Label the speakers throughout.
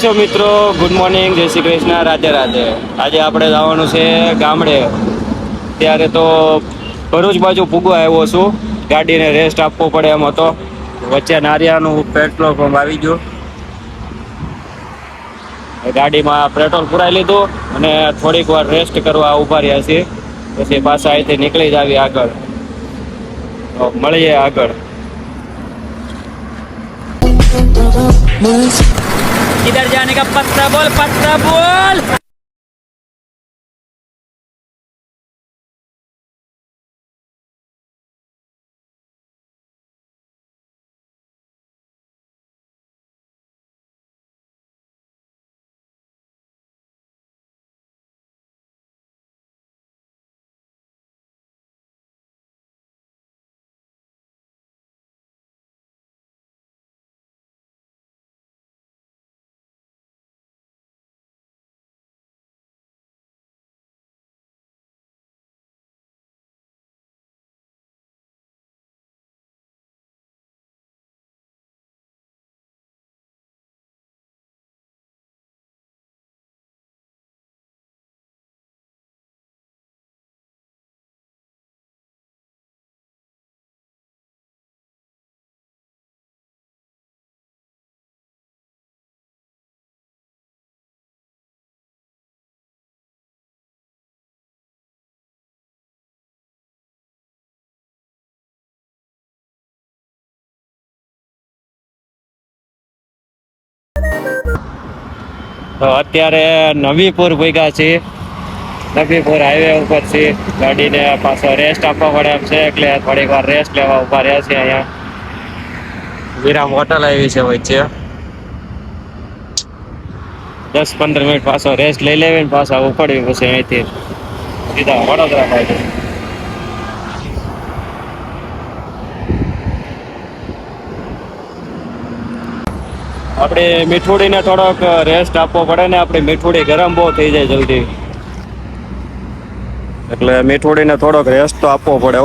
Speaker 1: છો મિત્રો, good morning, જય શ્રી કૃષ્ણ, રાધે રાધે. આજે આપણે જવાનું છે ગામડે. ત્યારે તો ભરૂચ બાજુ પૂગવા આવ્યો છું. ગાડીને રેસ્ટ આપવો પડે એમ હતો. વચ્ચે નારિયાનું પેટ્રોલ પંપ આવી ગયું. ગાડીમાં પેટ્રોલ પુરાઈ લીધું અને થોડીક વાર રેસ્ટ કરવા ઉભા રહ્યા છીએ. પછી પાછા અહીંથી નીકળી જ આવી આગળ. મળીએ આગળ. किधर जाने का पत्ता बोल. તો અત્યારે નવીપુર ભેગા છે. નવીપુર હાઈવે ઉપર છે. ગાડીને પાછો રેસ્ટ આપવા પડે એમ છે, એટલે થોડીક વાર રેસ્ટ લેવા ઉભા રહ્યા છે. અહીંયા વિરામ હોટલ આવી છે વચ્ચે. 10-15 મિનિટ પાછો રેસ્ટ લઈ લેવી ને પાછા ઉપડવી પછી અહીંથી સીધા વડોદરા બાજુ. આપણે મીઠુડીને થોડોક રેસ્ટ આપવો પડે ને. આપણી મીઠુડી ગરમ બહુ થઈ જાય જલ્દી, એટલે મીઠુડીને થોડોક રેસ્ટ તો આપવો પડે.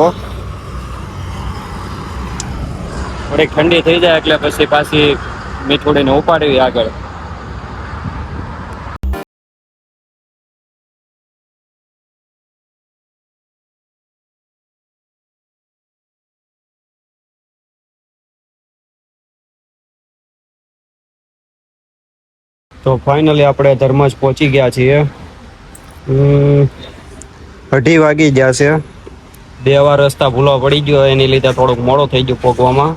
Speaker 1: થોડીક ઠંડી થઈ જાય એટલે પછી પાછી મીઠુડીને ઉપાડવી આગળ. તો ફાઇનલી આપણે ધર્મજ પહોંચી ગયા છીએ. 2:30 વાગી ગયા છે. 2 વાર રસ્તા ભૂલો પડી ગયો, એની લીધે થોડુંક મોડું થઈ ગયું પહોંચવામાં.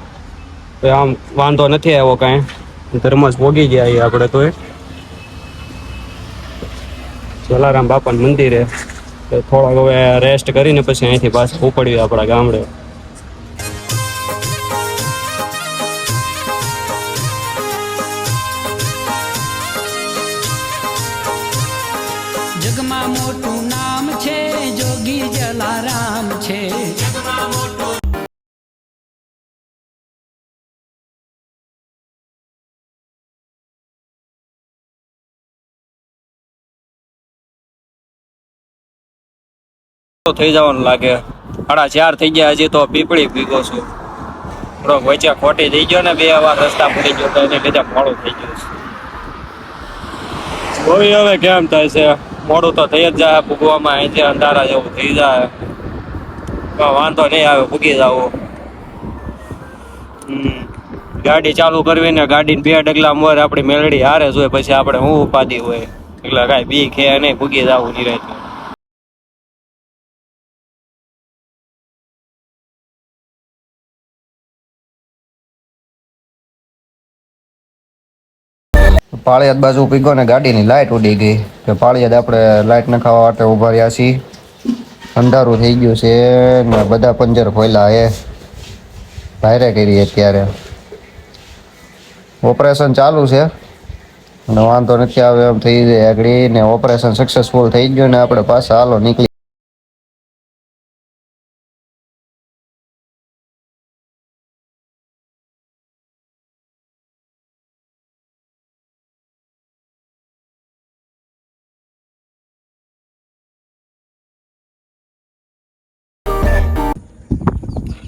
Speaker 1: તો આમ વાંધો નથી આવ્યો કાંઈ. ધર્મજ પહોંચી ગયા આપણે. તો જલારામ બાપાનું મંદિરે થોડોક હવે રેસ્ટ કરીને પછી અહીંથી પાછું ઉપડ્યું આપણા ગામડે.
Speaker 2: જગમાં મોટું નામ છે, જોગી જલારામ છે.
Speaker 1: થઈ જવાનું લાગે. 4:30 થઈ ગયા. હજી તો પીપળી ભીગો છું. થોડોક વચ્ચે ખોટી થઈ ગયો ને, 2 વાર રસ્તા પડી ગયો તો એને લીધે મોડું થઈ ગયું છે. જોઈ હવે કેમ થાય છે. મોડું તો થઈ જ જાય પૂગવામાં. અહીંથી અંધારા જેવું થઈ જાય. વાંધો નહીં આવે, પૂગી જવું. ગાડી ચાલુ કરવી ને ગાડીને 2 ડગલા મોર આપણી મેલડી હારે જોઈએ, પછી આપણે હું ઉપાધી હોય. એટલે કાંઈ બી ખે નહીં, પૂગી જવું નિરાંતે.
Speaker 3: પાળિયાદ બાજુ પીગો ને ગાડીની લાઇટ ઉડી ગઈ. તો પાળિયાદ આપણે લાઇટ નખાવા માટે ઊભા રહ્યા છીએ. અંધારું થઈ ગયું છે ને બધા પંજર ખોલ્યા હે. ભારે કરી અત્યારે ઓપરેશન ચાલુ છે અને વાંધો નથી આવે એમ થઈ જાય આગળ ને. ઓપરેશન સક્સેસફુલ થઈ ગયું ને આપણે પાછા હાલો નીકળી.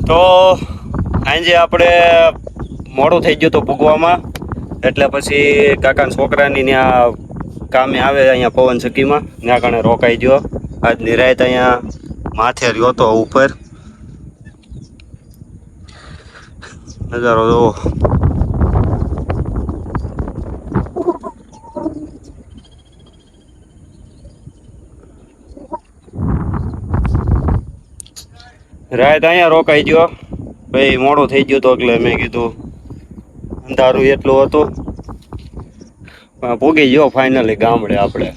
Speaker 1: તો આજે આપણે મોડું થઈ ગયું હતું પૂગવામાં.
Speaker 3: એટલે પછી કાકાના છોકરાની ત્યાં કામે આવે અહીંયા પવન ચક્કીમાં ત્યાં કણે રોકાઈ ગયો. આજની રાત અહીંયા માથે રહ્યો તો ઉપર. નજારો જોવો. રાત અહીંયા રોકાઈ ગયો. ભાઈ મોડું થઈ ગયું તો એટલે મેં કીધું અંધારું એટલું હતું. પૂગી ગયો ફાઇનલી ગામડે આપણે.